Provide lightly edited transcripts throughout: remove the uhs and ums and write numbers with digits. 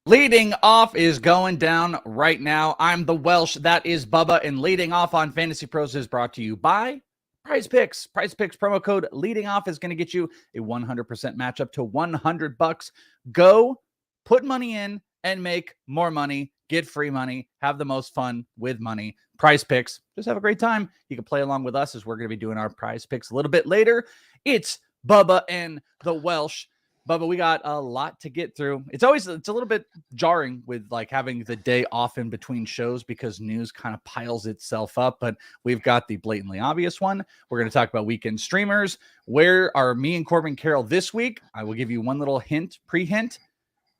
Leading off is going down right now. I'm the Welsh. That is Bubba. And leading off on Fantasy Pros is brought to you by PrizePicks. PrizePicks promo code leading off is going to get you a 100% match up to $100. Go put money in and make more money. Get free money. Have the most fun with money. PrizePicks. Just have a great time. You can play along with us as we're going to be doing our PrizePicks a little bit later. It's Bubba and the Welsh. Bubba, we got a lot to get through. It's a little bit jarring with like having the day off in between shows because news kind of piles itself up, but we've got the blatantly obvious one. We're going to talk about weekend streamers. Where are me and Corbin Carroll this week? I will give you one little pre-hint.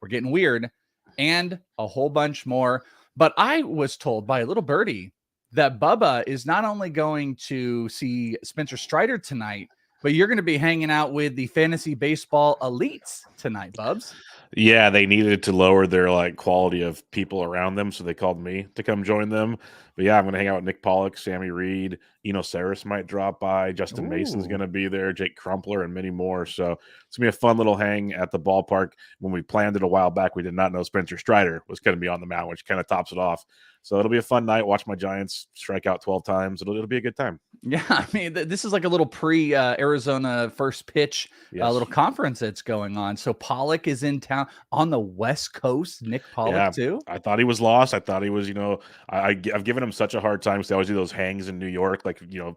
We're getting weird and a whole bunch more. But I was told by a little birdie that Bubba is not only going to see Spencer Strider tonight, but you're going to be hanging out with the fantasy baseball elites tonight, Bubs. Yeah, they needed to lower their quality of people around them, so they called me to come join them. But yeah, I'm going to hang out with Nick Pollock, Sammy Reed, Saris might drop by, Justin Mason's going to be there, Jake Crumpler, and many more. So it's going to be a fun little hang at the ballpark. When we planned it a while back, we did not know Spencer Strider was going to be on the mound, which kind of tops it off. So it'll be a fun night. Watch my Giants strike out 12 times. It'll be a good time. Yeah, I mean, this is like a little pre-Arizona first pitch little conference that's going on. So Pollock is in town on the West Coast. Nick Pollock, too? I thought he was lost. I thought he was, I've given him such a hard time because they always do those hangs in New York,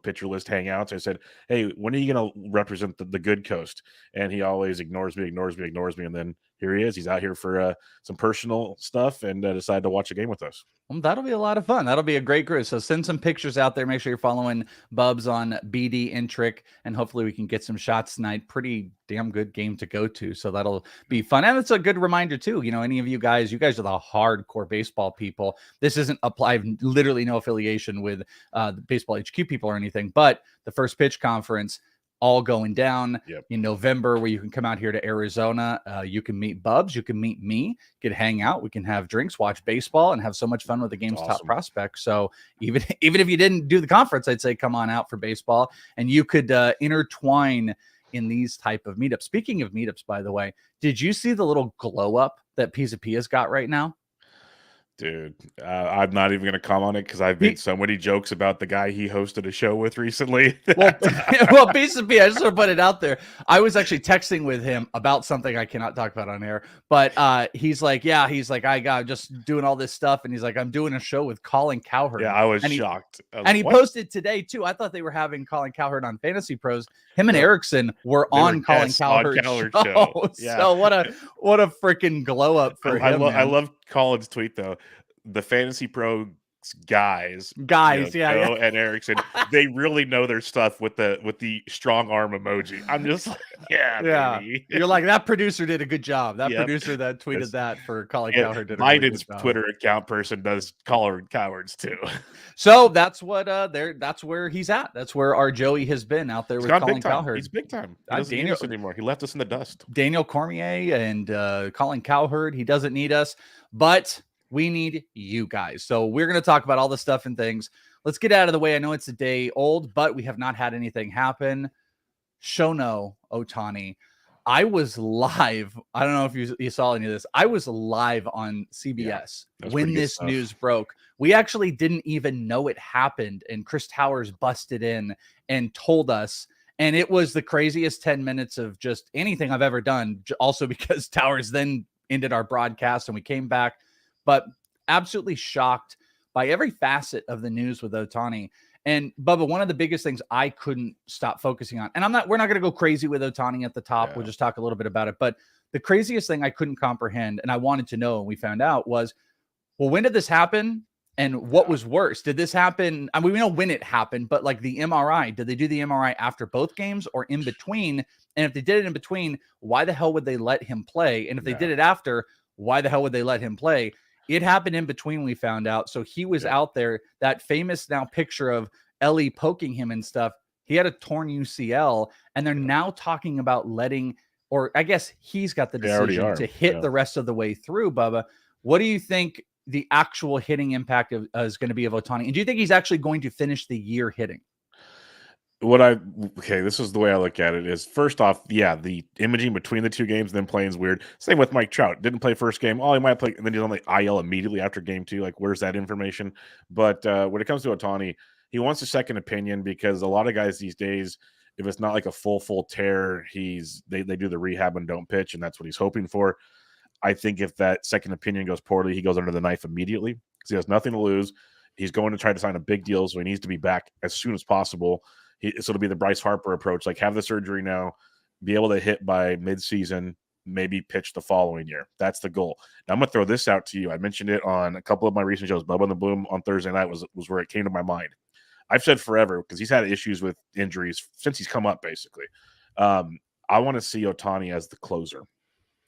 pitcher list hangouts. I said, hey, when are you going to represent the good coast? And he always ignores me. And then here he is. He's out here for some personal stuff and decided to watch a game with us. Well, that'll be a lot of fun. That'll be a great group. So send some pictures out there. Make sure you're following Bubs on BD Intric, and hopefully we can get some shots tonight. Pretty damn good game to go to. So that'll be fun. And it's a good reminder too. Any of you guys are the hardcore baseball people. This isn't I have literally no affiliation with the Baseball HQ people or anything, but the First Pitch Conference all going down in November, where you can come out here to Arizona. You can meet Bubs, you can meet me, get hang out, we can have drinks, watch baseball, and have so much fun with the game's top prospects. So even if you didn't do the conference, I'd say come on out for baseball, and you could intertwine in these type of meetups. Speaking of meetups, by the way, did you see the little glow up that Pizza Pia's got right now? Dude, I'm not even going to comment on it because I've made so many jokes about the guy he hosted a show with recently. Well, basically, I just want to put it out there. I was actually texting with him about something I cannot talk about on air, but he's like, I got just doing all this stuff, and he's like, I'm doing a show with Colin Cowherd. Yeah, I was shocked. He posted today too. I thought they were having Colin Cowherd on Fantasy Pros. Him and Erickson were on Colin Cowherd's show. Yeah. So what a freaking glow up for him. I love Colin's tweet though. The Fantasy Pro guys, Joe and Erickson, they really know their stuff with the strong arm emoji. I'm just like, yeah. Baby. You're like, that producer did a good job. That producer that tweeted that for Colin Cowherd did a really good job. Twitter account person does Colin Cowherd's too. So that's what that's where he's at. That's where our Joey has been out there with Colin Cowherd. He's big time. He doesn't need us anymore. He left us in the dust. Daniel Cormier and Colin Cowherd. He doesn't need us, but we need you guys. So we're going to talk about all the stuff and things. Let's get out of the way. I know it's a day old, but we have not had anything happen. Shohei Ohtani. I was live. I don't know if you saw any of this. I was live on CBS when this news broke. We actually didn't even know it happened. And Chris Towers busted in and told us. And it was the craziest 10 minutes of just anything I've ever done. Also because Towers then ended our broadcast and we came back. But absolutely shocked by every facet of the news with Ohtani. And Bubba, one of the biggest things I couldn't stop focusing on, and we're not going to go crazy with Ohtani at the top. We'll just talk a little bit about it. But the craziest thing I couldn't comprehend, and I wanted to know, and we found out, was, well, when did this happen? And what was worse? Did this happen? I mean, we know when it happened, but like the MRI, did they do the MRI after both games or in between? And if they did it in between, why the hell would they let him play? And if they did it after, why the hell would they let him play? It happened in between, we found out. So he was out there. That famous now picture of Ellie poking him and stuff. He had a torn UCL, and they're now talking about letting, or I guess he's got the decision to hit the rest of the way through, Bubba. What do you think the actual hitting impact is going to be of Ohtani? And do you think he's actually going to finish the year hitting? This is the way I look at it is, first off, yeah, the imaging between the two games, then playing is weird. Same with Mike Trout. Didn't play first game. Oh, he might play, and then he's on the IL immediately after game 2. Like, where's that information? But when it comes to Ohtani, he wants a second opinion because a lot of guys these days, if it's not like a full tear, they do the rehab and don't pitch, and that's what he's hoping for. I think if that second opinion goes poorly, he goes under the knife immediately because he has nothing to lose. He's going to try to sign a big deal, so he needs to be back as soon as possible. So it'll be the Bryce Harper approach, like have the surgery now, be able to hit by midseason, maybe pitch the following year. That's the goal. Now I'm going to throw this out to you. I mentioned it on a couple of my recent shows. Bubba and the Bloom on Thursday night was where it came to my mind. I've said forever, because he's had issues with injuries since he's come up, basically. I want to see Ohtani as the closer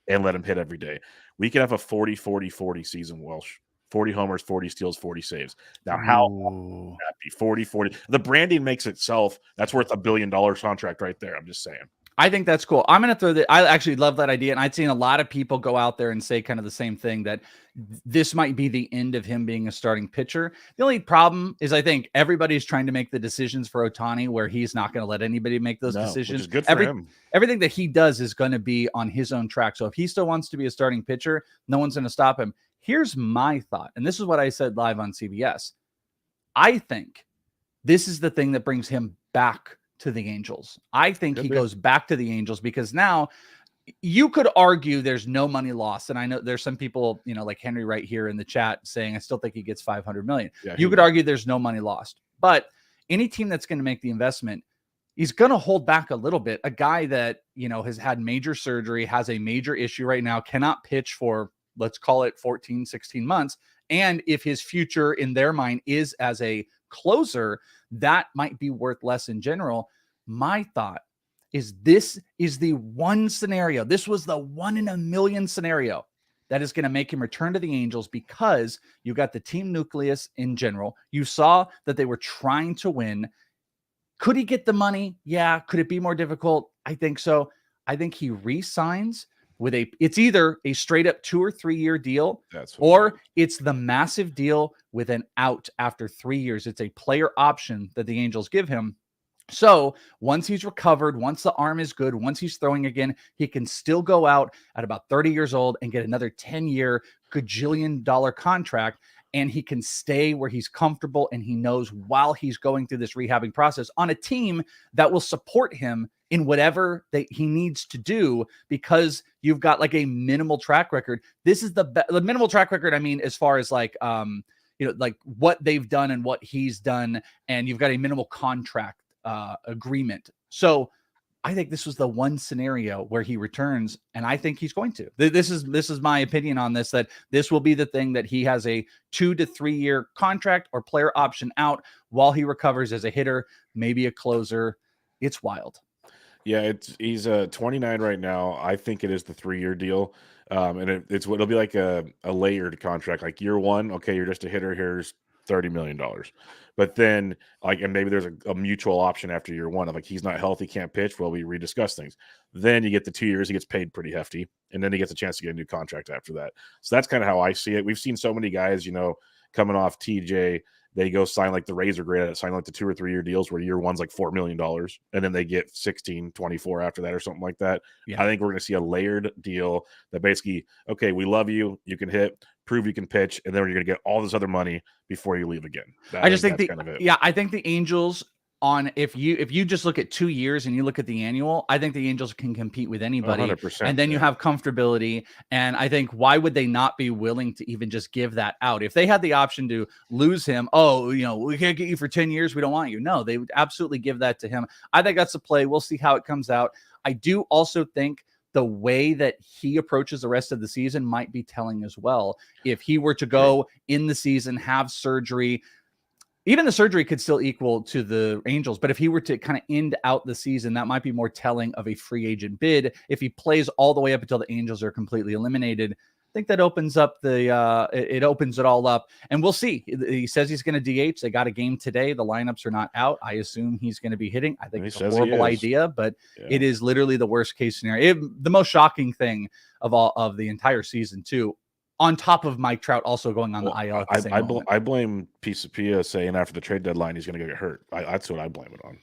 and let him hit every day. We could have a 40-40-40 season, Welsh. 40 homers, 40 steals, 40 saves. Now, how would that be? 40-40. The branding makes itself. That's worth $1 billion contract right there. I'm just saying. I think that's cool. I'm going to throw that. I actually love that idea. And I've seen a lot of people go out there and say kind of the same thing, that this might be the end of him being a starting pitcher. The only problem is I think everybody's trying to make the decisions for Ohtani where he's not going to let anybody make those decisions. Which is good for him. Everything that he does is going to be on his own track. So if he still wants to be a starting pitcher, no one's going to stop him. Here's my thought. And this is what I said live on CBS. I think this is the thing that brings him back to the Angels. I think he goes back to the Angels because now you could argue there's no money lost. And I know there's some people, like Henry right here in the chat saying, I still think he gets 500 million. Yeah, you could argue there's no money lost, but any team that's going to make the investment, he's going to hold back a little bit. A guy that, has had major surgery, has a major issue right now, cannot pitch for, let's call it 14, 16 months. And if his future in their mind is as a closer, that might be worth less in general. My thought is this is the one scenario. This was the 1 in a million scenario that is going to make him return to the Angels because you got the team nucleus in general. You saw that they were trying to win. Could he get the money? Yeah. Could it be more difficult? I think so. I think he re-signs with it's either a straight up 2 or 3 year deal, or it's the massive deal with an out after 3 years. It's a player option that the Angels give him. So once he's recovered, once the arm is good, once he's throwing again, he can still go out at about 30 years old and get another 10-year gajillion-dollar contract. And he can stay where he's comfortable. And he knows while he's going through this rehabbing process on a team that will support him in whatever that he needs to do, because you've got like a minimal track record. This is the minimal track record. I mean, as far as like what they've done and what he's done, and you've got a minimal contract agreement. So I think this was the one scenario where he returns, and I think he's going to. This is my opinion on this, that this will be the thing, that he has a 2 to 3 year contract or player option out while he recovers as a hitter, maybe a closer. It's wild. Yeah, he's 29 right now. I think it is the 3 year deal. And it'll be like a layered contract. Like year one, okay, you're just a hitter. Here's $30 million. But then, and maybe there's a mutual option after year one of like, he's not healthy, can't pitch. Well, we rediscuss things. Then you get the 2 years, he gets paid pretty hefty. And then he gets a chance to get a new contract after that. So that's kind of how I see it. We've seen so many guys, coming off TJ, they go sign like the Rays are great at signing like the 2 or 3 year deals where year one's like $4 million. And then they get 16, 24 after that or something like that. Yeah. I think we're going to see a layered deal that basically, okay, we love you. You can hit, prove you can pitch, and then you're going to get all this other money before you leave again. I just think I think the Angels if you just look at 2 years and you look at the annual, I think the Angels can compete with anybody. 100%, and then you have comfortability. And I think, why would they not be willing to even just give that out? If they had the option to lose him, we can't get you for 10 years. We don't want you. No, they would absolutely give that to him. I think that's the play. We'll see how it comes out. I do also think the way that he approaches the rest of the season might be telling as well. If he were to go in the season, have surgery, even the surgery could still equal to the Angels. But if he were to kind of end out the season, that might be more telling of a free agent bid. If he plays all the way up until the Angels are completely eliminated, I think that opens up it opens it all up. And we'll see. He says he's going to DH. They got a game today. The lineups are not out. I assume he's going to be hitting. I think it's a horrible idea, but it is literally the worst case scenario. The most shocking thing of the entire season too, on top of Mike Trout also going on the IL at the same moment. I blame Pia saying after the trade deadline he's going to get hurt. That's what I blame it on.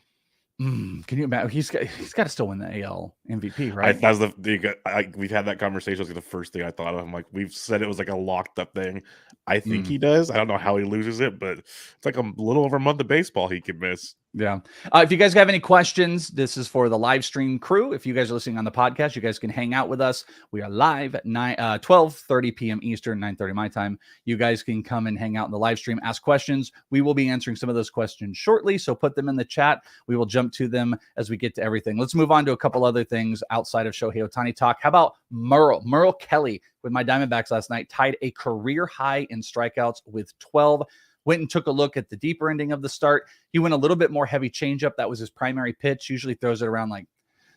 Can you imagine? He's got to still win the AL MVP, right? That was we've had that conversation. It was the first thing I thought of. I'm like, we've said it was like a locked up thing. I think he does. I don't know how he loses it, but it's like a little over a month of baseball he could miss. Yeah. If you guys have any questions, this is for the live stream crew. If you guys are listening on the podcast, you guys can hang out with us. We are live at 12:30 p.m. Eastern, 9:30 my time. You guys can come and hang out in the live stream, ask questions. We will be answering some of those questions shortly, so put them in the chat. We will jump to them as we get to everything. Let's move on to a couple other things outside of Shohei Ohtani talk. How about Merrill Kelly with my Diamondbacks last night tied a career high in strikeouts with 12. Went and took a look at the deeper ending of the start. He went a little bit more heavy changeup. That was his primary pitch. Usually throws it around like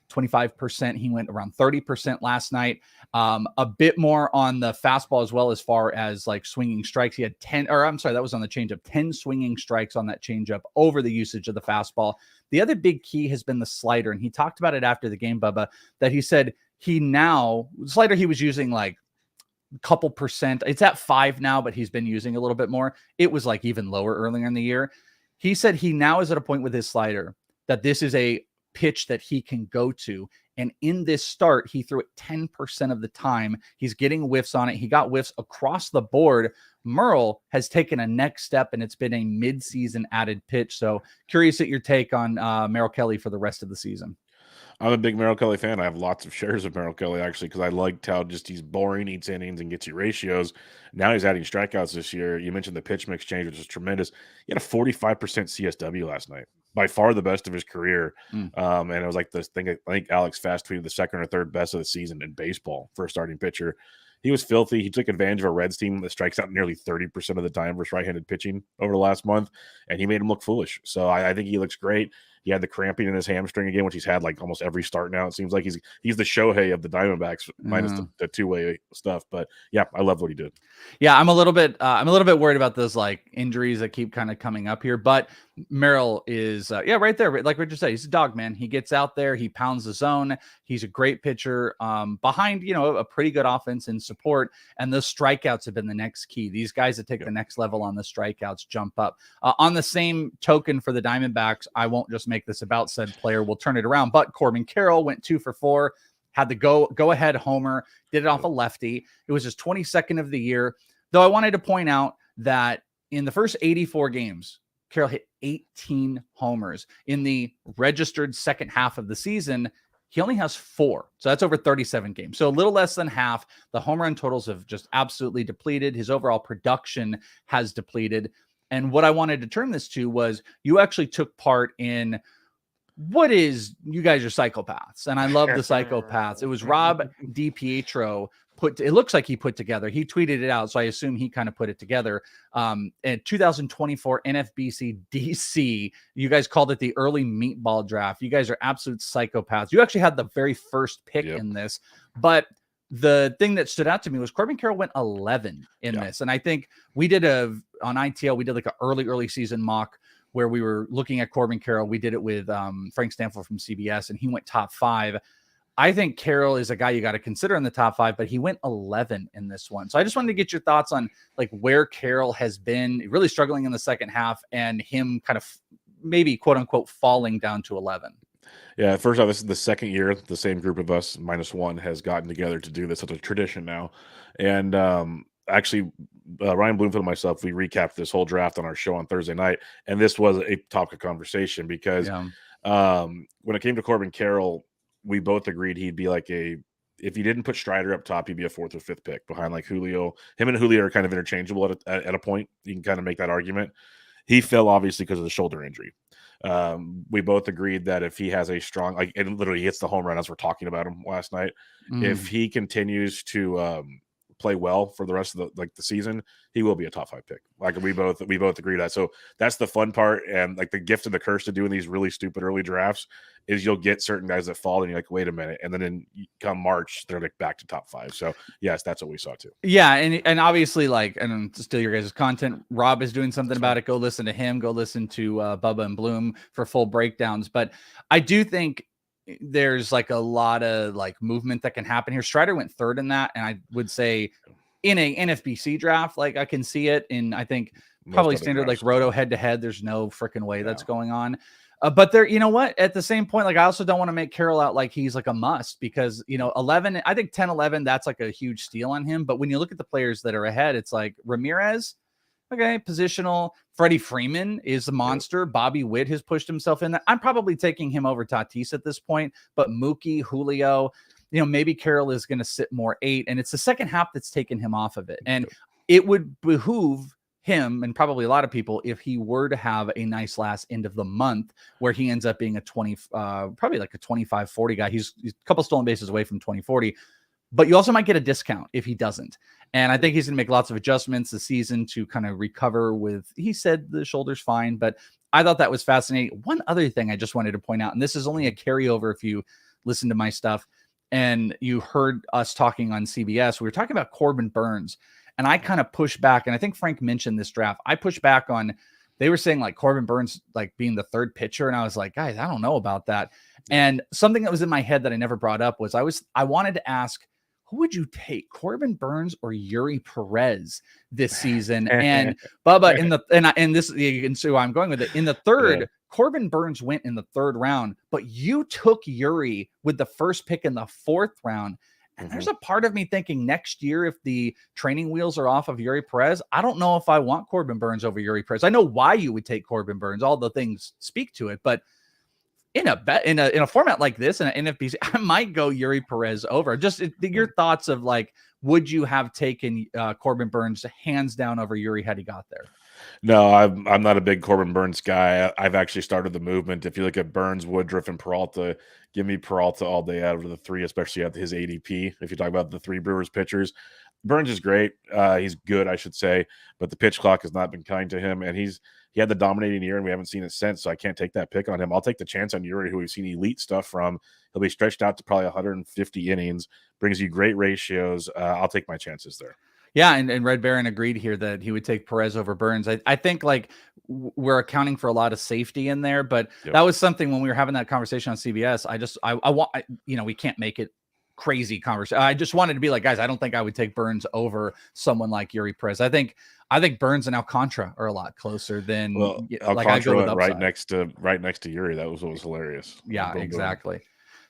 25%. He went around 30% last night. A bit more on the fastball as well, as far as like swinging strikes. He had 10, or I'm sorry, that was on the changeup, 10 swinging strikes on that changeup over the usage of the fastball. The other big key has been the slider. And he talked about it after the game, Bubba, that he said slider he was using like couple percent. It's at 5 now, but he's been using a little bit more. It was like even lower earlier in the year. He said he now is at a point with his slider that this is a pitch that he can go to. And in this start, he threw it 10% of the time. He's getting whiffs on it. He got whiffs across the board. Merrill has taken a next step, and it's been a mid-season added pitch. So curious at your take on Merrill Kelly for the rest of the season. I'm a big Merrill Kelly fan. I have lots of shares of Merrill Kelly, actually, because I liked how just he's boring, eats innings, and gets you ratios. Now he's adding strikeouts this year. You mentioned the pitch mix change, which is tremendous. He had a 45% CSW last night, by far the best of his career. And it was like this thing, I think Alex Fast tweeted the second or third best of the season in baseball for a starting pitcher. He was filthy. He took advantage of a Reds team that strikes out nearly 30% of the time versus right-handed pitching over the last month, and he made him look foolish. So I think he looks great. He had the cramping in his hamstring again, which he's had like almost every start now. It seems like he's the Shohei of the Diamondbacks minus the two-way stuff. But yeah, I love what he did. Yeah, I'm a little bit worried about those like injuries that keep kind of coming up here. But Merrill is right there. Like Richard said, he's a dog, man. He gets out there, he pounds the zone. He's a great pitcher behind a pretty good offense and support. And the strikeouts have been the next key. These guys that take the next level on the strikeouts jump up. On the same token for the Diamondbacks, I won't just make this about said player. We'll turn it around. But Corbin Carroll went 2 for 4. Had the go ahead homer, did it off a lefty. It was his 22nd of the year. Though I wanted to point out that in the first 84 games, Carroll hit 18 homers. In the registered second half of the season, he only has 4. So that's over 37 games. So a little less than half. The home run totals have just absolutely depleted. His overall production has depleted. And what I wanted to turn this to was you actually took part in you guys are psychopaths. And I love the psychopaths. It was Rob DiPietro it looks like he put together. He tweeted it out. So I assume he kind of put it together. In 2024 NFBC DC, you guys called it the early meatball draft. You guys are absolute psychopaths. You actually had the very first pick in this, but the thing that stood out to me was Corbin Carroll went 11 in this. And I think we did on ITL, we did like an early season mock where we were looking at Corbin Carroll. We did it with Frank Stanfield from CBS, and he went top 5. I think Carroll is a guy you got to consider in the top 5, but he went 11 in this one. So I just wanted to get your thoughts on like where Carroll has been really struggling in the second half and him kind of maybe quote unquote falling down to 11. Yeah, first off, this is the second year the same group of us, -1, has gotten together to do this. It's a tradition now. And actually, Ryan Bloomfield and myself, we recapped this whole draft on our show on Thursday night. And this was a topic of conversation because when it came to Corbin Carroll, we both agreed he'd be like if you didn't put Strider up top, he'd be a 4th or 5th pick behind like Julio. Him and Julio are kind of interchangeable at a point. You can kind of make that argument. He fell obviously because of the shoulder injury. We both agreed that if he has a strong, and literally hits the home run as we're talking about him last night, if he continues to play well for the rest of the season, he will be a top 5 pick. Like we both agree that. So that's the fun part, and like the gift and the curse to doing these really stupid early drafts is you'll get certain guys that fall and you're like, wait a minute, and then come March they're like back to top 5. So yes, that's what we saw too. Yeah, and obviously and to steal your guys' content, Rob is doing something about it. Go listen to him. Go listen to Bubba and Bloom for full breakdowns. But I do think there's like a lot of like movement that can happen here. Strider went 3rd in that, and I would say in a NFBC draft, like I can see it in I think probably standard drafts, like roto head to head. There's no freaking way that's going on. But there, you know what? At the same point, like I also don't want to make Carroll out like he's like a must because 11. I think 10, 11. That's like a huge steal on him. But when you look at the players that are ahead, it's like Ramirez. Okay, positional. Freddie Freeman is a monster. Bobby Witt has pushed himself in that. I'm probably taking him over Tatis at this point. But Mookie, Julio, maybe Carroll is going to sit more 8, and it's the second half that's taken him off of it. And it would behoove him and probably a lot of people if he were to have a nice last end of the month where he ends up being a 20 probably like a 25-40 guy. He's a couple stolen bases away from 20-40, but you also might get a discount if he doesn't. And I think he's going to make lots of adjustments this season to kind of recover he said the shoulder's fine, but I thought that was fascinating. One other thing I just wanted to point out, and this is only a carryover if you listen to my stuff and you heard us talking on CBS, we were talking about Corbin Burns. And I kind of pushed back, and I think Frank mentioned this draft. I pushed back on, they were saying like Corbin Burns like being the third pitcher, and I was like, guys, I don't know about that. And something that was in my head that I never brought up was I wanted to ask, who would you take, Corbin Burns or Eury Perez this season? And Bubba so I'm going with it in the third. Yeah. Corbin Burns went in the third round, but you took Eury with the first pick in the fourth round. And there's a part of me thinking next year, if the training wheels are off of Eury Perez, I don't know if I want Corbin Burns over Eury Perez. I know why you would take Corbin Burns. All the things speak to it, but in a format like this, in an NFBC, I might go Eury Perez over. Just your thoughts of like, would you have taken Corbin Burns hands down over Eury had he got there? No, I'm not a big Corbin Burns guy. I've actually started the movement. If you look at Burns, Woodruff, and Peralta, give me Peralta all day out of the 3, especially at his ADP. If you talk about the 3 Brewers pitchers, Burns is great. He's good, I should say, but the pitch clock has not been kind to him, and he had the dominating year, and we haven't seen it since, so I can't take that pick on him. I'll take the chance on Eury, who we've seen elite stuff from. He'll be stretched out to probably 150 innings, brings you great ratios. I'll take my chances there. Yeah, and Red Baron agreed here that he would take Perez over Burns. I think like we're accounting for a lot of safety in there, but that was something when we were having that conversation on CBS. I want we can't make it crazy conversation. I just wanted to be like, guys, I don't think I would take Burns over someone like Eury Perez. I think Burns and Alcantara are a lot closer than Alcantara right next to Eury. That was what was hilarious. Yeah, exactly.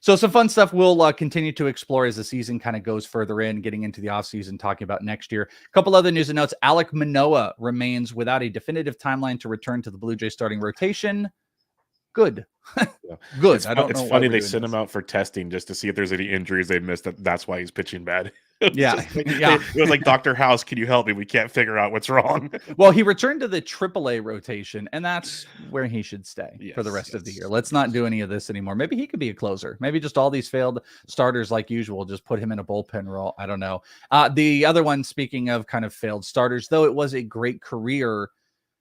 So some fun stuff we'll continue to explore as the season kind of goes further in, getting into the offseason, talking about next year. A couple other news and notes. Alek Manoah remains without a definitive timeline to return to the Blue Jays starting rotation. Good. Good. It's funny they sent him out for testing just to see if there's any injuries they missed. That's why he's pitching bad. It was like, Dr. House, can you help me? We can't figure out what's wrong. Well, he returned to the AAA rotation, and that's where he should stay for the rest of the year. Let's not do any of this anymore. Maybe he could be a closer. Maybe just all these failed starters like usual, just put him in a bullpen role. I don't know. The other one, speaking of kind of failed starters, though it was a great career,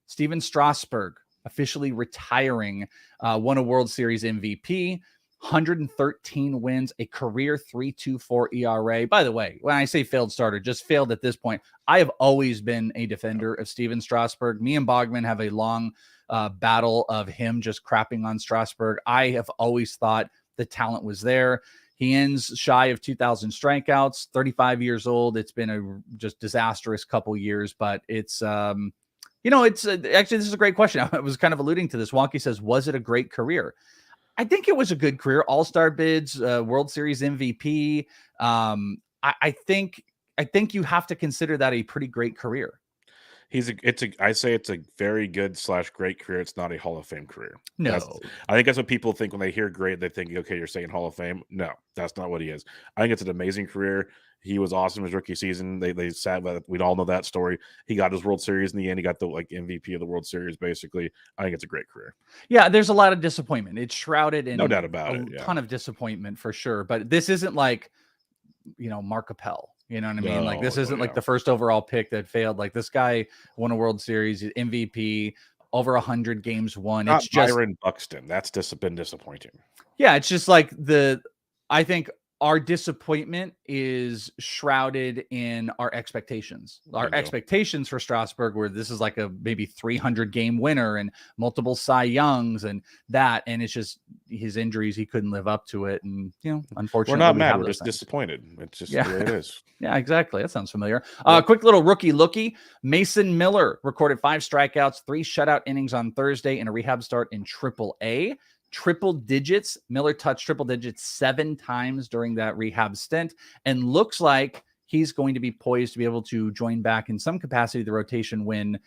Steven Strasburg officially retiring, won a World Series MVP, 113 wins, a career 3.24 ERA. By the way, when I say failed starter, just failed at this point. I have always been a defender of Steven Strasburg. Me and Bogman have a long battle of him just crapping on Strasburg. I have always thought the talent was there. He ends shy of 2,000 strikeouts, 35 years old. It's been a just disastrous couple years, but it's actually, this is a great question. I was kind of alluding to this. Wonky says, was it a great career? I think it was a good career. All-star bids, World Series MVP. I think you have to consider that a pretty great career. I say it's a very good / great career. It's not a Hall of Fame career. No, I think that's what people think when they hear great. They think, okay, you're saying Hall of Fame. No, that's not what he is. I think it's an amazing career. He was awesome his rookie season. They sat, but we all know that story. He got his World Series in the end. He got the MVP of the World Series. Basically, I think it's a great career. Yeah, there's a lot of disappointment. It's shrouded in no doubt about a ton of disappointment for sure. But this isn't like Mark Appel. You know what I mean? Like this isn't like the first overall pick that failed. Like this guy won a World Series, MVP, over 100 games won. Not it's just Byron Buxton. That's been disappointing. Yeah, it's just like I think our disappointment is shrouded in our expectations. Our expectations for Strasburg were this is like a maybe 300 game winner and multiple Cy Youngs and that. And it's just his injuries. He couldn't live up to it. And, unfortunately, we're not mad. We're just disappointed. It's just the way it is. Yeah, exactly. That sounds familiar. Quick little rookie lookie. Mason Miller recorded 5 strikeouts, 3 shutout innings on Thursday and a rehab start in AAA. Triple digits. Miller touched triple digits 7 times during that rehab stint and looks like he's going to be poised to be able to join back in some capacity the rotation when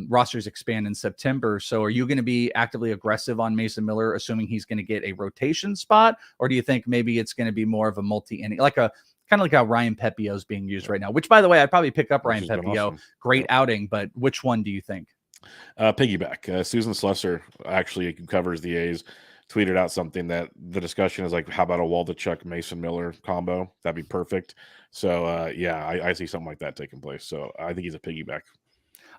rosters expand in September. So are you going to be actively aggressive on Mason Miller, assuming he's going to get a rotation spot? Or do you think maybe it's going to be more of a multi-inning, kind of like how Ryan Pepio is being used right now, which by the way, I'd probably pick up Ryan Pepio. Awesome. Great outing, but which one do you think? Piggyback. Susan Slusser actually covers the A's, tweeted out something that the discussion is like, how about a Waldichuk Mason Miller combo? That'd be perfect. So I see something like that taking place. So I think he's a piggyback.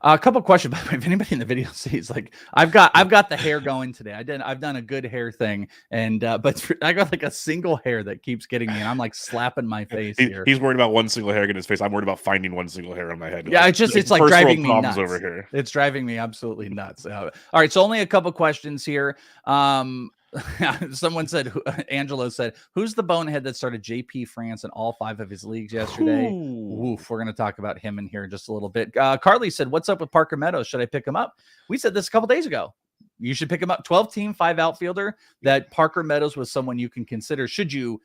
A couple questions, by the way, if anybody in the video sees, like I've got the hair going today. I've done a good hair thing, and but I got like a single hair that keeps getting me, and I'm like slapping my face here. He's worried about one single hair getting his face. I'm worried about finding one single hair on my head. Yeah, it's like driving me nuts over here. It's driving me absolutely nuts. All right, so only a couple questions here. Someone said, Angelo said, who's the bonehead that started JP France in all 5 of his leagues yesterday? Oof, we're going to talk about him in here in just a little bit. Carly said, what's up with Parker Meadows? Should I pick him up? We said this a couple days ago. You should pick him up. 12-team, 5 outfielder. That Parker Meadows was someone you can consider. Should you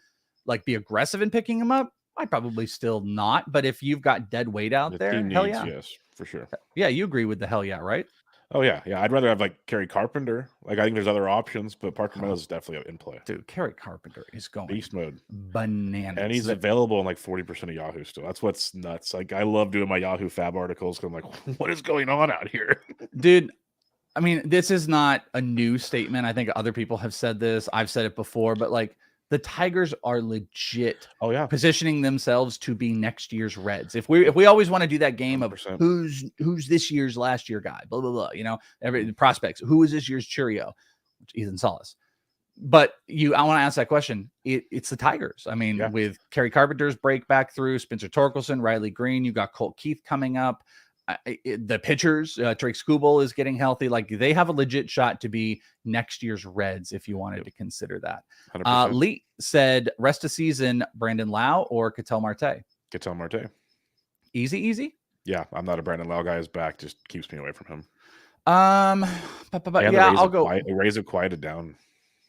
be aggressive in picking him up? I'd probably still not. But if you've got dead weight out there, hell yeah. Yes, for sure. Yeah, you agree with the hell yeah, right? Oh, yeah. I'd rather have Kerry Carpenter. I think there's other options, but Parker Meadows is definitely in play. Dude, Kerry Carpenter is going beast mode. Bananas. And he's available in 40% of Yahoo still. That's what's nuts. I love doing my Yahoo Fab articles because I'm like, what is going on out here? Dude, I mean, this is not a new statement. I think other people have said this. I've said it before, but the Tigers are legit positioning themselves to be next year's Reds. If we always want to do that game 100%. Of who's this year's last year guy, blah, blah, blah, every prospects, who is this year's Cheerio, Ethan Salas. But I want to ask that question. It's the Tigers. I mean, with Kerry Carpenter's break back through, Spencer Torkelson, Riley Green, you got Colt Keith coming up. The pitchers, Drake Skubal is getting healthy. They have a legit shot to be next year's Reds if you wanted to consider that. Lee said, rest of season, Brandon Lau or Ketel Marte? Ketel Marte. Easy? Yeah, I'm not a Brandon Lau guy. His back just keeps me away from him. I'll go. The Rays have quieted down.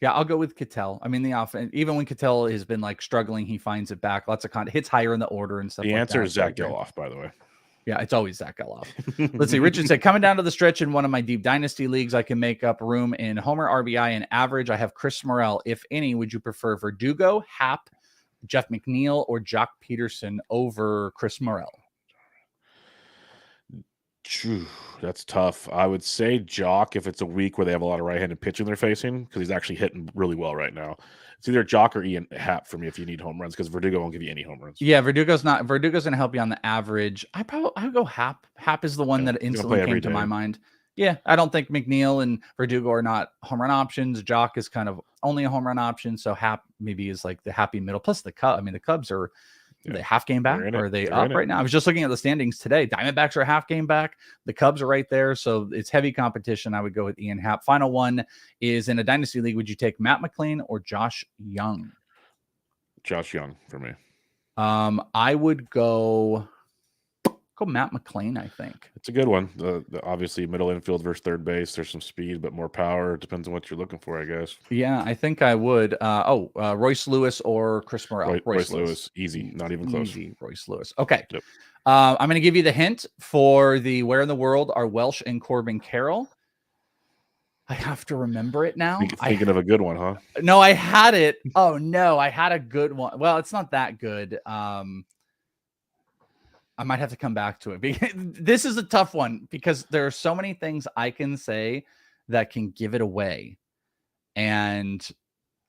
Yeah, I'll go with Ketel. I mean, the offense, even when Ketel has been struggling, he finds it back. Lots of hits higher in the order and stuff. The answer is Zach Geloff, by the way. Yeah, it's always Zach Geloff. Let's see. Richard said, coming down to the stretch in one of my deep dynasty leagues, I can make up room in Homer, RBI, and average. I have Chris Morel. If any, would you prefer Verdugo, Hap, Jeff McNeil, or Jock Peterson over Chris Morel? That's tough. I would say Jock if it's a week where they have a lot of right-handed pitching they're facing because he's actually hitting really well right now. It's either Jock or Ian Happ for me if you need home runs because Verdugo won't give you any home runs. Yeah, Verdugo's going to help you on the average. I would go Happ. Happ is the one that instantly came to my mind. Yeah, I don't think McNeil and Verdugo are not home run options. Jock is kind of only a home run option, so Happ maybe is the happy middle. Plus the Cubs. I mean, the Cubs are they half game back or are they up right now? I was just looking at the standings today. Diamondbacks are a half game back. The Cubs are right there. So it's heavy competition. I would go with Ian Happ. Final one is in a dynasty league. Would you take Matt McLean or Josh Young? Josh Young for me. I would go Matt McLean, I think. It's a good one. The obviously middle infield versus third base. There's some speed, but more power. It depends on what you're looking for, I guess. Yeah, I think I would. Royce Lewis or Chris Morel. Royce Lewis. Easy. Not even close. Easy, Royce Lewis. Okay. Yep. I'm going to give you the hint for the where in the world are Welsh and Corbin Carroll. I have to remember it now. Thinking of a good one, huh? No, I had it. Oh, no, I had a good one. Well, it's not that good. I might have to come back to it. This is a tough one because there are so many things I can say that can give it away. And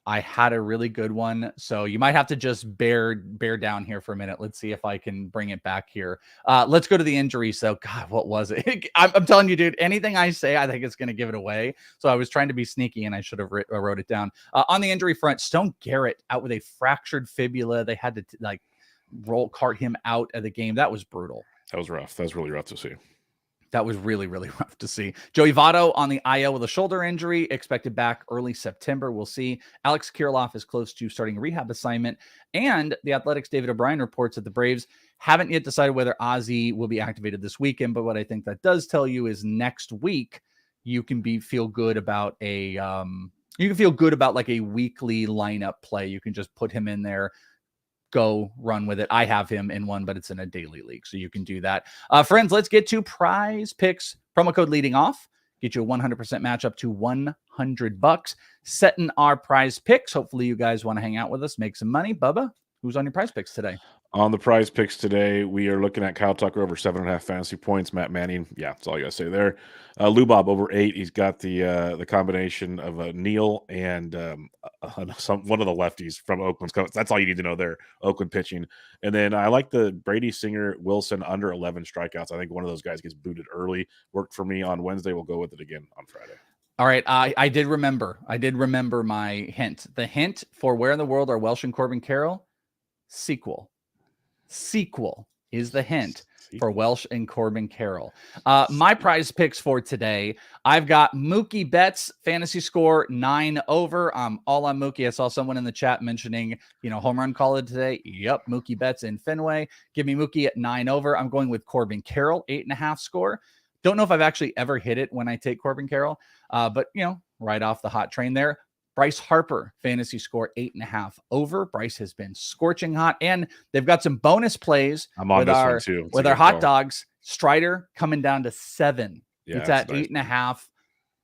I had a really good one, so you might have to just bear down here for a minute. Let's see if I can bring it back here. Let's go to the injuries. So, God, what was it? I'm telling you, dude, anything I say, I think it's going to give it away. So I was trying to be sneaky, and I should have wrote it down. On the injury front, Stone Garrett out with a fractured fibula. They had to cart him out of the game. That was brutal. That was rough. That was really rough to see. That was really, really rough to see. Joey Votto on the IL with a shoulder injury, expected back early September. We'll see. Alex Kirilloff is close to starting a rehab assignment. And the Athletics' David O'Brien reports that the Braves haven't yet decided whether Ozzy will be activated this weekend. But what I think that does tell you is next week you can feel good about like a weekly lineup play. You can just put him in there. Go run with it. I have him in one, but it's in a daily league, so you can do that. Friends, let's get to PrizePicks. Promo code leading off. Get you a 100% match up to $100. Setting our PrizePicks. Hopefully you guys want to hang out with us, make some money. Bubba, who's on your PrizePicks today? On the PrizePicks today, we are looking at Kyle Tucker over 7.5 fantasy points. Matt Manning, yeah, that's all you got to say there. Lubob over 8. He's got the combination of Neal and one of the lefties from Oakland. That's all you need to know there. Oakland pitching, and then I like the Brady Singer Wilson under 11 strikeouts. I think one of those guys gets booted early. Worked for me on Wednesday. We'll go with it again on Friday. All right, I did remember my hint. The hint for where in the world are Welsh and Corbin Carroll? Sequel is the hint for Welsh and Corbin Carroll. My PrizePicks for today, I've got Mookie Betts fantasy score 9 over. I'm all on Mookie. I saw someone in the chat mentioning, home run call it today. Yep, Mookie Betts in Fenway. Give me Mookie at 9 over. I'm going with Corbin Carroll 8.5 score. Don't know if I've actually ever hit it when I take Corbin Carroll, but right off the hot train there. Bryce Harper, fantasy score 8.5 over. Bryce has been scorching hot, and they've got some bonus plays with our hot dogs. Strider coming down to 7. Yeah, it's at 8.5.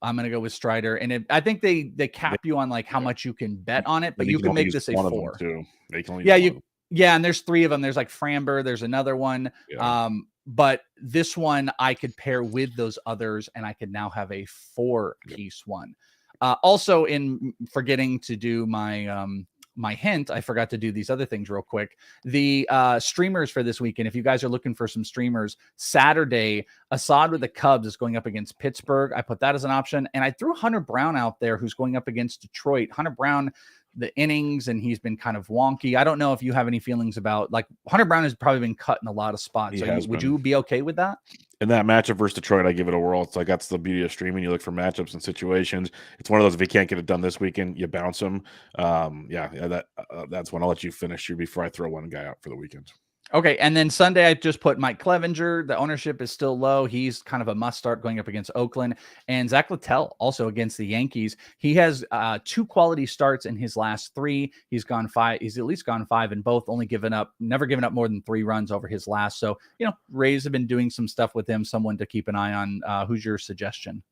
I'm going to go with Strider, and I think they cap you on like how much you can bet on it, but you can make this a 4. And there's 3 of them. There's like Framber. There's another one. Yeah. But this one I could pair with those others, and I could now have a 4-piece one. Also, in forgetting to do my hint, I forgot to do these other things real quick. The streamers for this weekend, if you guys are looking for some streamers, Saturday, Assad with the Cubs is going up against Pittsburgh. I put that as an option. And I threw Hunter Brown out there, who's going up against Detroit. Hunter Brown, the innings, and he's been kind of wonky. I don't know if you have any feelings about, like, Hunter Brown has probably been cut in a lot of spots. Would you be okay with that? In that matchup versus Detroit, I give it a whirl. It's like, that's the beauty of streaming. You look for matchups and situations. It's one of those, if you can't get it done this weekend, you bounce them. That's when I'll let you finish here before I throw one guy out for the weekend. Okay, and then Sunday, I just put Mike Clevenger. The ownership is still low. He's kind of a must-start going up against Oakland. And Zach Littell, also against the Yankees. He has 2 quality starts in his last 3. He's gone 5. He's at least gone 5 in both, never given up more than 3 runs over his last. So, Rays have been doing some stuff with him, someone to keep an eye on. Who's your suggestion?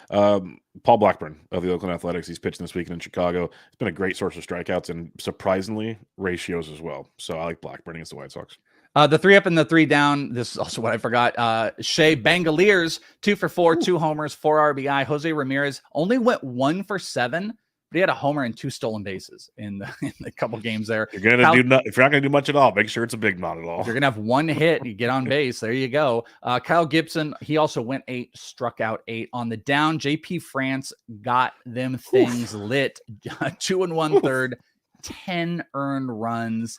Paul Blackburn of the Oakland Athletics. He's pitching this weekend in Chicago. It's been a great source of strikeouts and surprisingly ratios as well. So I like Blackburn against the White Sox. The 3 up and the 3 down. This is also what I forgot. Shea Bangaliers, 2 for 4, 2 homers, 4 RBI. Jose Ramirez only went 1 for 7, but he had a homer and 2 stolen bases in the couple games there. If you're not going to do much at all, make sure it's a big not at all. If you're going to have 1 hit, you get on base. There you go. Kyle Gibson, he also went 8, struck out 8. On the down, JP France got them things lit. 2 1/3, 10 earned runs.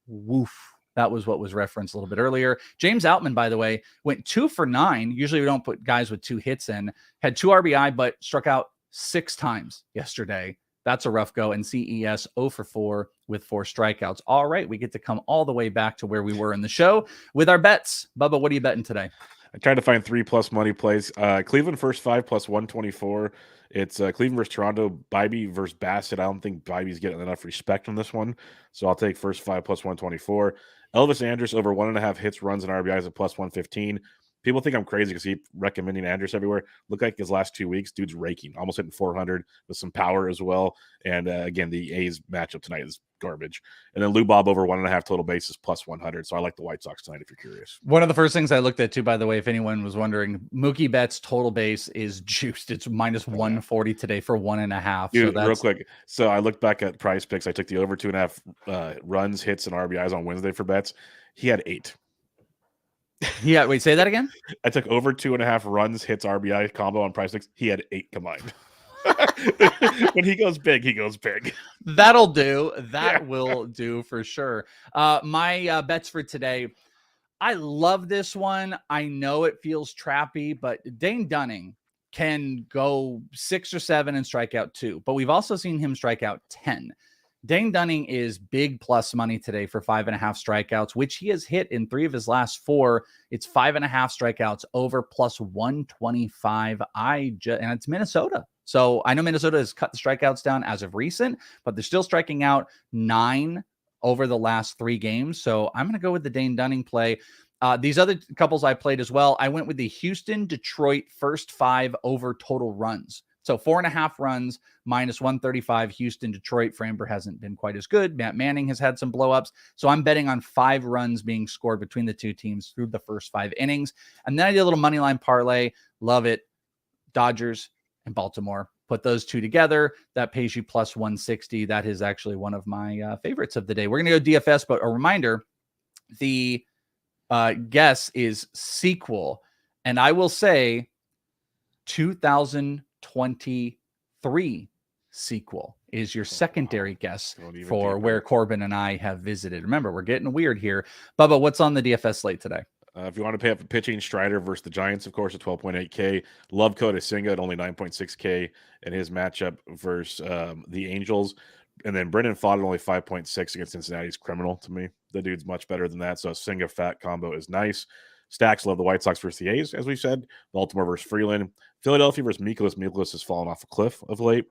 Woof. That was what was referenced a little bit earlier. James Outman, by the way, went 2 for 9. Usually we don't put guys with 2 hits in. Had 2 RBI, but struck out 6 times yesterday. That's a rough go. And CES 0 for 4 with 4 strikeouts. All right, we get to come all the way back to where we were in the show with our bets. Bubba, what are you betting today? I tried to find 3+ money plays. Cleveland first 5 plus 124. It's Cleveland versus Toronto. Bybee versus Bassett. I don't think Bybee's getting enough respect on this one, so I'll take first 5 plus 124. Elvis Andrus over 1.5 hits, runs, and RBIs at plus 115. People think I'm crazy because he recommending Andrews everywhere. Look like his last 2 weeks, dude's raking, almost hitting 400 with some power as well. And again, the A's matchup tonight is garbage. And then Lou Bob over 1.5 total bases plus 100. So I like the White Sox tonight if you're curious. One of the first things I looked at too, by the way, if anyone was wondering, Mookie Betts total base is juiced. It's minus 140 today for 1.5. Dude, so that's real quick. So I looked back at PrizePicks. I took the over 2.5 runs, hits, and RBIs on Wednesday for bets. He had 8. Yeah, wait, say that again. I took over 2.5 runs, hits, RBI combo on PrizePicks. He had 8 combined. When he goes big, he goes big. That'll do. That will do for sure. My bets for today. I love this one. I know it feels trappy, but Dane Dunning can go 6 or 7 and strike out 2. But we've also seen him strike out 10. Dane Dunning is big plus money today for 5.5 strikeouts, which he has hit in 3 of his last 4. It's 5.5 strikeouts over plus 125. And it's Minnesota. So I know Minnesota has cut the strikeouts down as of recent, but they're still striking out 9 over the last 3 games. So I'm going to go with the Dane Dunning play. These other couples I played as well. I went with the Houston, Detroit first 5 over total runs. So 4.5 runs minus 135. Houston, Detroit. Framber hasn't been quite as good. Matt Manning has had some blowups. So I'm betting on 5 runs being scored between the 2 teams through the first 5 innings. And then I did a little money line parlay. Love it. Dodgers and Baltimore. Put those 2 together. That pays you plus 160. That is actually one of my favorites of the day. We're going to go DFS, but a reminder, the guess is sequel. And I will say 2023 sequel is your secondary guess for where Corbin and I have visited. Remember, we're getting weird here. Bubba, what's on the DFS slate today? If you want to pay up for pitching, Strider versus the Giants, of course, at 12.8K. Loveco to Singa at only 9.6K in his matchup versus the Angels. And then Brendan Fott at only 5.6 against Cincinnati is criminal to me. The dude's much better than that. So a Singa Fat combo is nice. Stacks love the White Sox versus the A's, as we said. Baltimore versus Freeland. Philadelphia versus Mikolas. Mikolas has fallen off a cliff of late.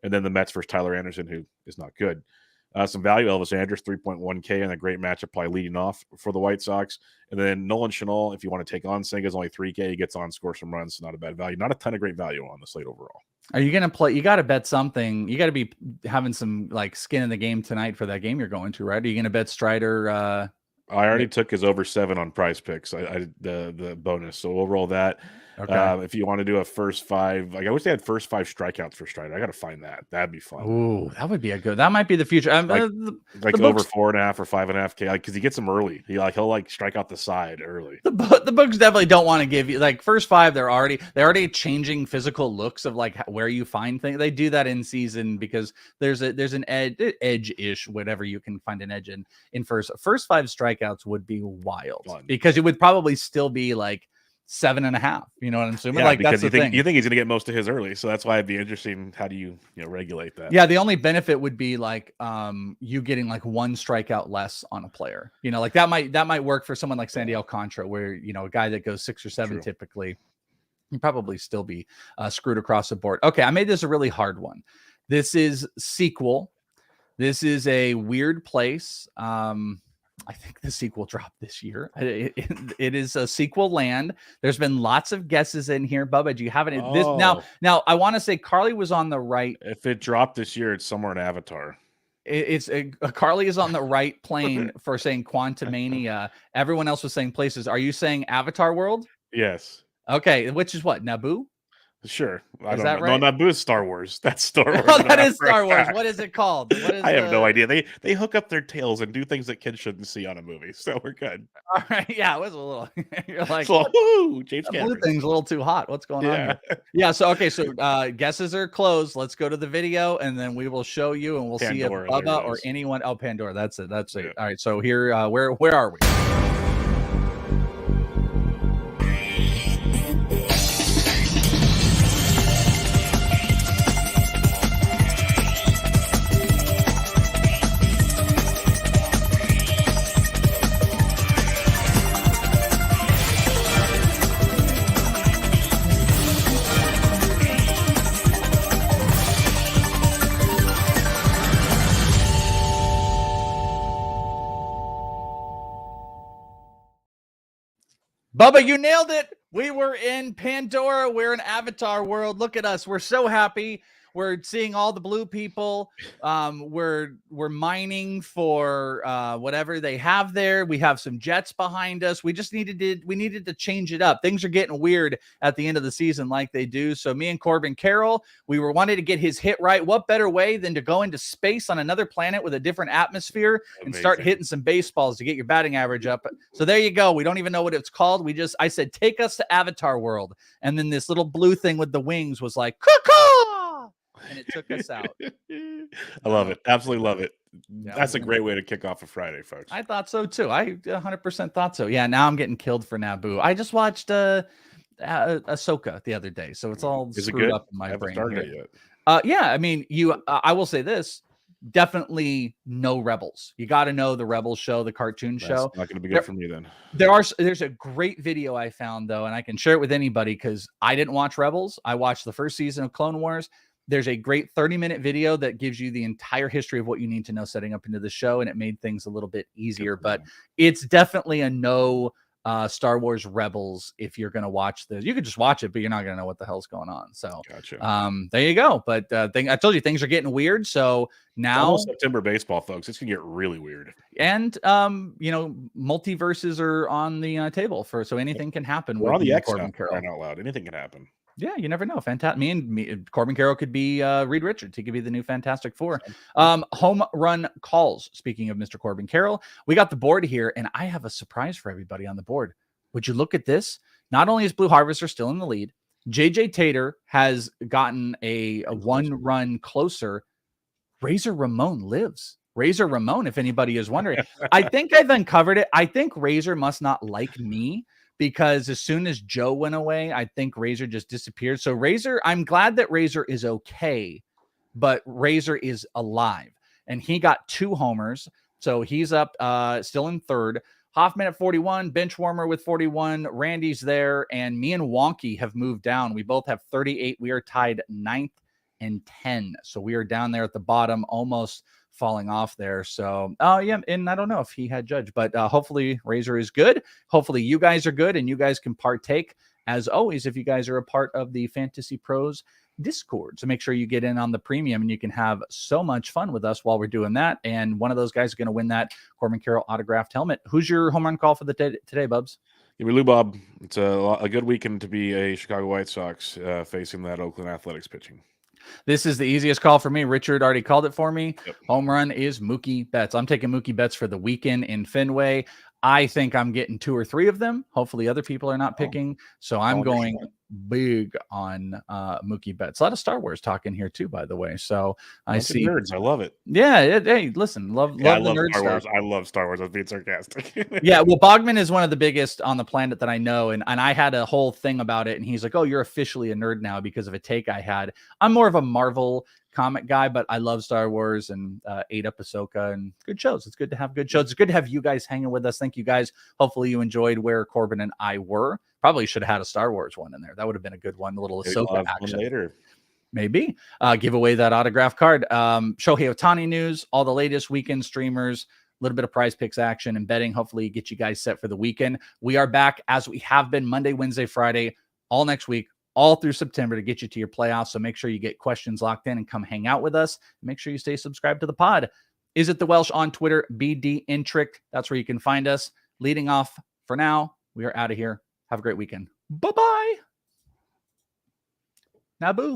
And then the Mets versus Tyler Anderson, who is not good. Some value, Elvis Andrus, 3.1K, and a great matchup, probably leading off for the White Sox. And then Nolan Chanel, if you want to take on Singa, is only 3K. He gets on, scores some runs, so not a bad value. Not a ton of great value on the slate overall. Are you going to play? You got to bet something. You got to be having some like skin in the game tonight for that game you're going to, right? Are you going to bet Strider? I already took his over 7 on PrizePicks. The bonus, so we'll roll that. Okay. If you want to do a first 5, like I wish they had first 5 strikeouts for Strider. I got to find that. That'd be fun. Ooh, that would be that might be the future. Like over 4.5 or 5.5K, like because he gets them early. He'll strike out the side early. The books definitely don't want to give you like first 5. They're already changing physical looks of like where you find things. They do that in season because there's an edge-ish, whatever you can find an edge in first 5 strikeouts would be wild because it would probably still be like 7.5. You know what I'm saying? Yeah, like because that's the thing. You think he's going to get most of his early, so that's why it'd be interesting. How do you regulate that? Yeah, the only benefit would be like you getting like 1 strikeout less on a player. You know, like that might work for someone like Sandy Alcantara, where a guy that goes 6 or 7 True. Typically, he'd probably still be screwed across the board. Okay, I made this a really hard one. This is sequel. This is a weird place. I think the sequel dropped this year. It is a sequel land. There's been lots of guesses in here. Bubba, do you have any? This now I want to say Carly was on the right. If it dropped this year, it's somewhere in Avatar. Carly is on the right plane for saying Quantumania. Everyone else was saying places. Are you saying Avatar World? Yes. Okay, which is what? Naboo? Sure. Is that right? No, Naboo is Star Wars. That's Star Wars. Oh, that is Star Wars. What is it called? I have no idea. They hook up their tails and do things that kids shouldn't see on a movie. So we're good. All right. Yeah, it was a little. You're like, James Cameron. Blue thing's a little too hot. What's going on here? Yeah. So okay. So guesses are closed. Let's go to the video, and then we will show you, and we'll Pandora, see if Bubba or anyone. Oh, Pandora. That's it. That's it. All right. So here, where are we? Bubba, you nailed it. We were in Pandora. We're in Avatar world. Look at us. We're so happy. We're seeing all the blue people. We're mining for whatever they have there. We have some jets behind us. We just needed to change it up. Things are getting weird at the end of the season like they do. So me and Corbin Carroll, we were wanting to get his hit right. What better way than to go into space on another planet with a different atmosphere and start hitting some baseballs to get your batting average up. So there you go. We don't even know what it's called. I said, take us to Avatar world. And then this little blue thing with the wings was like, caw, and it took us out. I love it. Absolutely love it. Yeah, that's a great way to kick off a Friday, folks. I thought so too. I 100% thought so. Yeah, now I'm getting killed for Naboo. I just watched Ahsoka the other day, so it's all screwed up in my brain. Yet. Yeah, I mean, I will say this. Definitely no Rebels. You got to know the Rebels show, the cartoon show. Not going to be good for me then. There's a great video I found though, and I can share it with anybody because I didn't watch Rebels. I watched the first season of Clone Wars. There's a great 30-minute video that gives you the entire history of what you need to know setting up into the show, and it made things a little bit easier. But it's definitely a no Star Wars Rebels if you're going to watch this. You could just watch it, but you're not going to know what the hell's going on. So there you go. But I told you things are getting weird. So now September baseball, folks, it's going to get really weird. And multiverses are on the table so anything can happen. We're on the X now, crying out loud. Anything can happen. Yeah, you never know. Me, Corbin Carroll could be Reed Richards. He could be the new Fantastic Four. Home run calls. Speaking of Mr. Corbin Carroll, we got the board here, and I have a surprise for everybody on the board. Would you look at this? Not only is Blue Harvester still in the lead, JJ Tater has gotten a one-run closer. Razor Ramon lives. Razor Ramon, if anybody is wondering. I think I've uncovered it. I think Razor must not like me, because as soon as Joe went away, I think Razor just disappeared. So Razor, I'm glad that Razor is okay, but Razor is alive. And he got 2 homers. So he's up still in third. Hoffman at 41, bench warmer with 41. Randy's there. And me and Wonky have moved down. We both have 38. We are tied 9th and 10. So we are down there at the bottom, almost falling off there. So yeah, and I don't know if he had Judge, but hopefully Razor is good. Hopefully you guys are good and you guys can partake. As always, if you guys are a part of the Fantasy Pros Discord, so make sure you get in on the premium and you can have so much fun with us while we're doing that. And one of those guys is going to win that Corbin Carroll autographed helmet. Who's your home run call for the today, Bubs? Give me Lou Bob. It's a good weekend to be a Chicago White Sox facing that Oakland Athletics pitching. This is the easiest call for me. Richard already called it for me. Yep. Home run is Mookie Betts. I'm taking Mookie Betts for the weekend in Fenway. I think I'm getting 2 or 3 of them. Hopefully other people are not picking. So I'm going big on Mookie Betts. A lot of Star Wars talking here too, by the way. So I see nerds. I love it. Yeah. Hey, listen, love the nerd Star Wars. stuff. I love Star Wars. I was being sarcastic. Yeah. Well, Bogman is one of the biggest on the planet that I know. And I had a whole thing about it. And he's like, oh, you're officially a nerd now because of a take I had. I'm more of a Marvel comic guy, but I love Star Wars and ate up Ahsoka and good shows. It's good to have good shows. It's good to have you guys hanging with us. Thank you guys. Hopefully you enjoyed where Corbin and I were. Probably should have had a Star Wars one in there. That would have been a good one. A little Ahsoka action later. Maybe give away that autograph card. Shohei Ohtani news, all the latest weekend streamers, a little bit of PrizePicks action and betting. Hopefully get you guys set for the weekend. We are back as we have been Monday, Wednesday, Friday, all next week, all through September to get you to your playoffs. So make sure you get questions locked in and come hang out with us. Make sure you stay subscribed to the pod. Is it the Welsh on Twitter? BD Intric. That's where you can find us. Leading off for now. We are out of here. Have a great weekend. Bye-bye. Naboo.